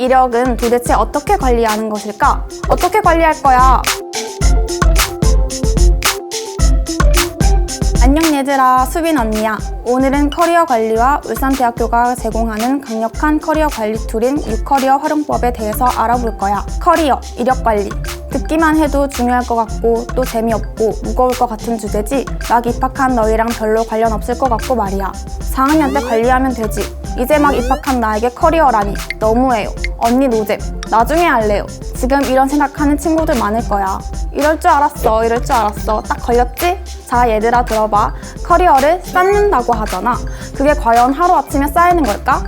이력은 도대체 어떻게 관리하는 것일까? 어떻게 관리할 거야? 안녕 얘들아, 수빈 언니야. 오늘은 커리어 관리와 울산대학교가 제공하는 강력한 커리어 관리 툴인 유커리어 활용법에 대해서 알아볼 거야. 커리어, 이력 관리. 듣기만 해도 중요할 것 같고 또 재미없고 무거울 것 같은 주제지 막 입학한 너희랑 별로 관련 없을 것 같고 말이야. 4학년 때 관리하면 되지. 이제 막 입학한 나에게 커리어라니 너무해요. 언니 노잼. 나중에 할래요. 지금 이런 생각하는 친구들 많을 거야. 이럴 줄 알았어. 딱 걸렸지? 자, 얘들아 들어봐. 커리어를 쌓는다고 하잖아. 그게 과연 하루아침에 쌓이는 걸까?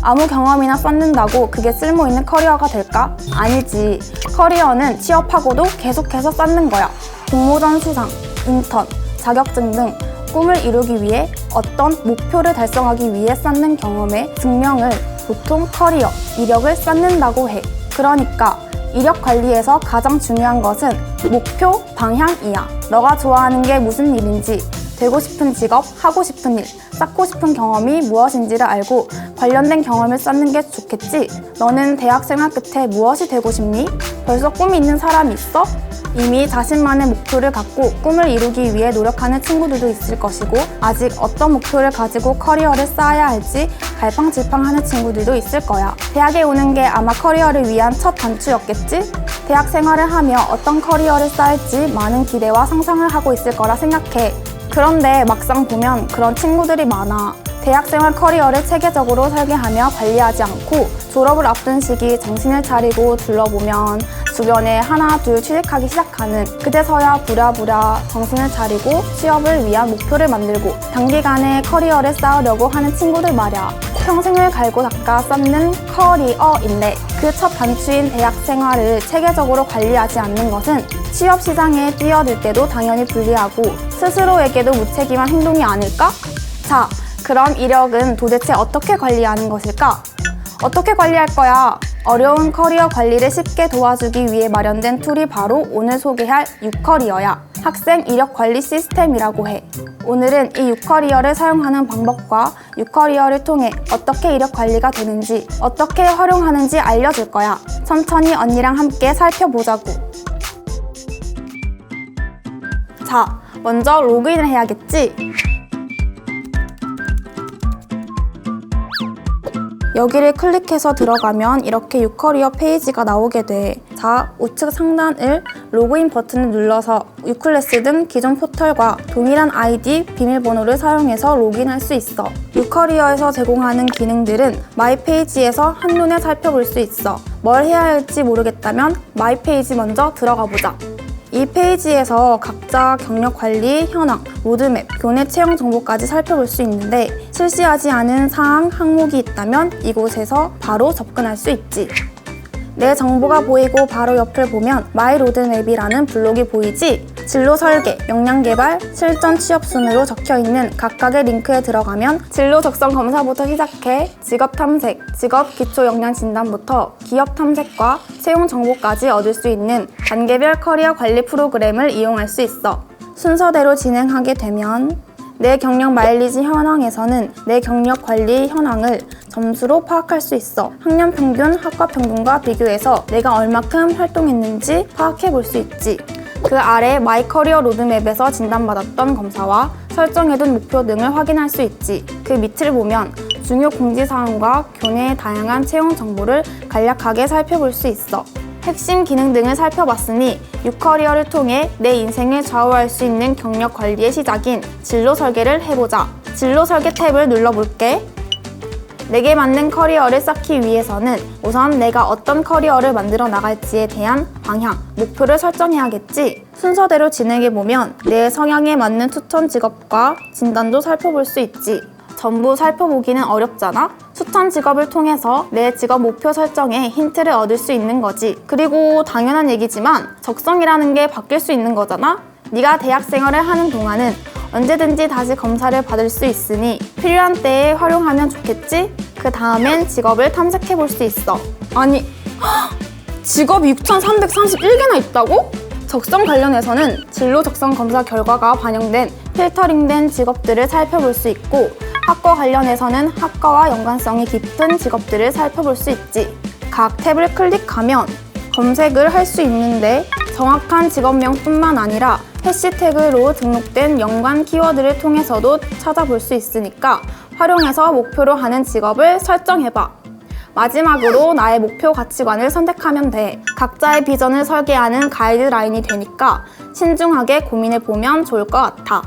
아무 경험이나 쌓는다고 그게 쓸모있는 커리어가 될까? 아니지. 커리어는 취업하고도 계속해서 쌓는 거야. 공모전 수상, 인턴, 자격증 등 꿈을 이루기 위해 어떤 목표를 달성하기 위해 쌓는 경험의 증명을 보통 커리어, 이력을 쌓는다고 해. 그러니까 이력 관리에서 가장 중요한 것은 목표, 방향이야. 너가 좋아하는 게 무슨 일인지, 되고 싶은 직업, 하고 싶은 일, 쌓고 싶은 경험이 무엇인지를 알고 관련된 경험을 쌓는 게 좋겠지? 너는 대학생활 끝에 무엇이 되고 싶니? 벌써 꿈이 있는 사람이 있어? 이미 자신만의 목표를 갖고 꿈을 이루기 위해 노력하는 친구들도 있을 것이고 아직 어떤 목표를 가지고 커리어를 쌓아야 할지 갈팡질팡하는 친구들도 있을 거야. 대학에 오는 게 아마 커리어를 위한 첫 단추였겠지? 대학 생활을 하며 어떤 커리어를 쌓을지 많은 기대와 상상을 하고 있을 거라 생각해. 그런데 막상 보면 그런 친구들이 많아. 대학생활 커리어를 체계적으로 설계하며 관리하지 않고 졸업을 앞둔 시기 정신을 차리고 둘러보면 주변에 하나 둘 취직하기 시작하는, 그제서야 부랴부랴 정신을 차리고 취업을 위한 목표를 만들고 단기간에 커리어를 쌓으려고 하는 친구들 말이야. 평생을 갈고 닦아 쌓는 커리어인데 그 첫 단추인 대학생활을 체계적으로 관리하지 않는 것은 취업 시장에 뛰어들 때도 당연히 불리하고 스스로에게도 무책임한 행동이 아닐까? 자, 그럼 이력은 도대체 어떻게 관리하는 것일까? 어떻게 관리할 거야? 어려운 커리어 관리를 쉽게 도와주기 위해 마련된 툴이 바로 오늘 소개할 유커리어야. 학생 이력 관리 시스템이라고 해. 오늘은 이 유커리어를 사용하는 방법과 유커리어를 통해 어떻게 이력 관리가 되는지, 어떻게 활용하는지 알려줄 거야. 천천히 언니랑 함께 살펴보자고. 자, 먼저 로그인을 해야겠지? 여기를 클릭해서 들어가면 이렇게 유커리어 페이지가 나오게 돼. 자, 우측 상단을 로그인 버튼을 눌러서 유클래스 등 기존 포털과 동일한 아이디, 비밀번호를 사용해서 로그인할 수 있어. 유커리어에서 제공하는 기능들은 마이 페이지에서 한눈에 살펴볼 수 있어. 뭘 해야 할지 모르겠다면 마이 페이지 먼저 들어가 보자. 이 페이지에서 각자 경력 관리, 현황, 로드맵, 교내 채용 정보까지 살펴볼 수 있는데 실시하지 않은 사항, 항목이 있다면 이곳에서 바로 접근할 수 있지. 내 정보가 보이고 바로 옆을 보면 마이 로드맵이라는 블록이 보이지? 진로 설계, 역량 개발, 실전 취업 순으로 적혀있는 각각의 링크에 들어가면 진로 적성 검사부터 시작해 직업 탐색, 직업 기초 역량 진단부터 기업 탐색과 채용 정보까지 얻을 수 있는 단계별 커리어 관리 프로그램을 이용할 수 있어. 순서대로 진행하게 되면 내 경력 마일리지 현황에서는 내 경력 관리 현황을 점수로 파악할 수 있어. 학년 평균, 학과 평균과 비교해서 내가 얼마큼 활동했는지 파악해 볼 수 있지. 그 아래 마이 커리어 로드맵에서 진단받았던 검사와 설정해둔 목표 등을 확인할 수 있지. 그 밑을 보면 중요 공지사항과 교내의 다양한 채용 정보를 간략하게 살펴볼 수 있어. 핵심 기능 등을 살펴봤으니 유커리어를 통해 내 인생을 좌우할 수 있는 경력 관리의 시작인 진로 설계를 해보자. 진로 설계 탭을 눌러볼게. 내게 맞는 커리어를 쌓기 위해서는 우선 내가 어떤 커리어를 만들어 나갈지에 대한 방향, 목표를 설정해야겠지. 순서대로 진행해보면 내 성향에 맞는 추천 직업과 진단도 살펴볼 수 있지. 전부 살펴보기는 어렵잖아? 추천 직업을 통해서 내 직업 목표 설정에 힌트를 얻을 수 있는 거지. 그리고 당연한 얘기지만 적성이라는 게 바뀔 수 있는 거잖아? 네가 대학 생활을 하는 동안은 언제든지 다시 검사를 받을 수 있으니 필요한 때에 활용하면 좋겠지? 그 다음엔 직업을 탐색해 볼 수 있어. 아니, 직업이 6,331개나 있다고? 적성 관련해서는 진로 적성 검사 결과가 반영된 필터링된 직업들을 살펴볼 수 있고 학과 관련해서는 학과와 연관성이 깊은 직업들을 살펴볼 수 있지. 각 탭을 클릭하면 검색을 할 수 있는데 정확한 직업명뿐만 아니라 해시태그로 등록된 연관 키워드를 통해서도 찾아볼 수 있으니까 활용해서 목표로 하는 직업을 설정해봐. 마지막으로 나의 목표 가치관을 선택하면 돼. 각자의 비전을 설계하는 가이드라인이 되니까 신중하게 고민해보면 좋을 것 같아.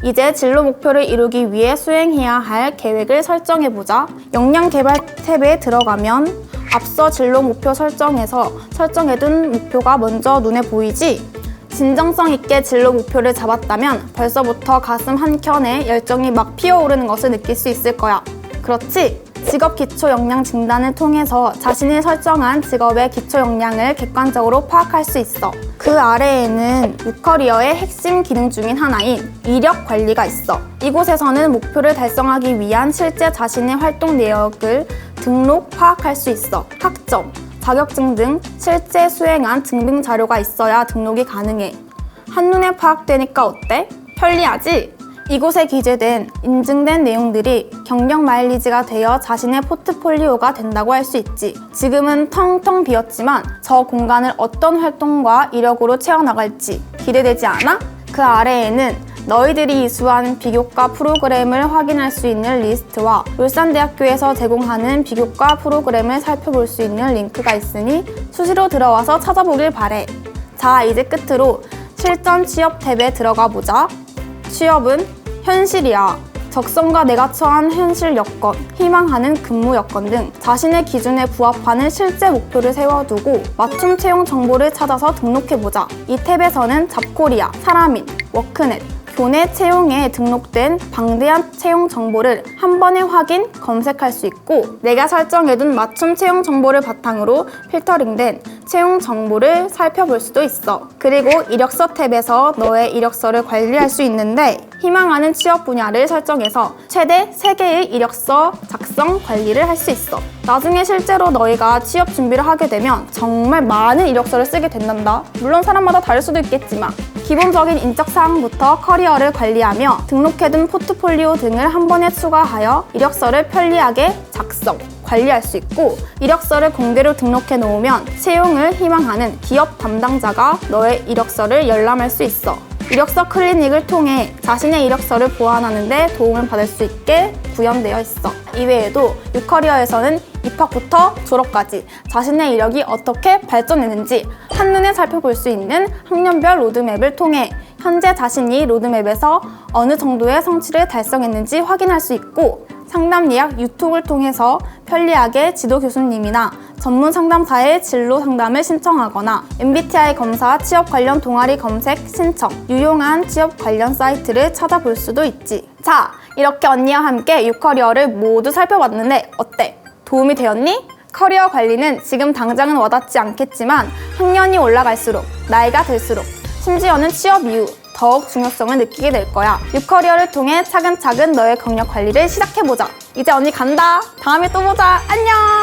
이제 진로 목표를 이루기 위해 수행해야 할 계획을 설정해보자. 역량 개발 탭에 들어가면 앞서 진로 목표 설정에서 설정해둔 목표가 먼저 눈에 보이지? 진정성 있게 진로 목표를 잡았다면 벌써부터 가슴 한켠에 열정이 막 피어오르는 것을 느낄 수 있을 거야. 그렇지? 직업 기초 역량 진단을 통해서 자신이 설정한 직업의 기초 역량을 객관적으로 파악할 수 있어. 그 아래에는 유커리어의 핵심 기능 중인 하나인 이력 관리가 있어. 이곳에서는 목표를 달성하기 위한 실제 자신의 활동 내역을 등록, 파악할 수 있어. 학점, 자격증 등 실제 수행한 증빙 자료가 있어야 등록이 가능해. 한눈에 파악되니까 어때? 편리하지? 이곳에 기재된 인증된 내용들이 경력 마일리지가 되어 자신의 포트폴리오가 된다고 할 수 있지. 지금은 텅텅 비었지만 저 공간을 어떤 활동과 이력으로 채워나갈지 기대되지 않아? 그 아래에는 너희들이 이수한 비교과 프로그램을 확인할 수 있는 리스트와 울산대학교에서 제공하는 비교과 프로그램을 살펴볼 수 있는 링크가 있으니 수시로 들어와서 찾아보길 바래. 자, 이제 끝으로 실전 취업 탭에 들어가 보자. 취업은 현실이야. 적성과 내가 처한 현실 여건, 희망하는 근무 여건 등 자신의 기준에 부합하는 실제 목표를 세워두고 맞춤 채용 정보를 찾아서 등록해보자. 이 탭에서는 잡코리아, 사람인, 워크넷, 교내 채용에 등록된 방대한 채용 정보를 한 번에 확인, 검색할 수 있고 내가 설정해둔 맞춤 채용 정보를 바탕으로 필터링된 채용 정보를 살펴볼 수도 있어. 그리고 이력서 탭에서 너의 이력서를 관리할 수 있는데 희망하는 취업 분야를 설정해서 최대 3개의 이력서 작성 관리를 할 수 있어. 나중에 실제로 너희가 취업 준비를 하게 되면 정말 많은 이력서를 쓰게 된단다. 물론 사람마다 다를 수도 있겠지만 기본적인 인적 사항부터 커리어를 관리하며 등록해둔 포트폴리오 등을 한 번에 추가하여 이력서를 편리하게 작성, 관리할 수 있고 이력서를 공개로 등록해 놓으면 채용을 희망하는 기업 담당자가 너의 이력서를 열람할 수 있어. 이력서 클리닉을 통해 자신의 이력서를 보완하는 데 도움을 받을 수 있게 구현되어 있어. 이외에도 유커리어에서는 입학부터 졸업까지 자신의 이력이 어떻게 발전했는지 한눈에 살펴볼 수 있는 학년별 로드맵을 통해 현재 자신이 로드맵에서 어느 정도의 성취를 달성했는지 확인할 수 있고 상담 예약 유톡을 통해서 편리하게 지도 교수님이나 전문 상담사의 진로 상담을 신청하거나 MBTI 검사 취업 관련 동아리 검색 신청, 유용한 취업 관련 사이트를 찾아볼 수도 있지. 자, 이렇게 언니와 함께 유커리어를 모두 살펴봤는데 어때? 도움이 되었니? 커리어 관리는 지금 당장은 와닿지 않겠지만 학년이 올라갈수록, 나이가 들수록, 심지어는 취업 이후 더욱 중요성을 느끼게 될 거야. 유커리어를 통해 차근차근 너의 경력 관리를 시작해보자. 이제 언니 간다. 다음에 또 보자. 안녕!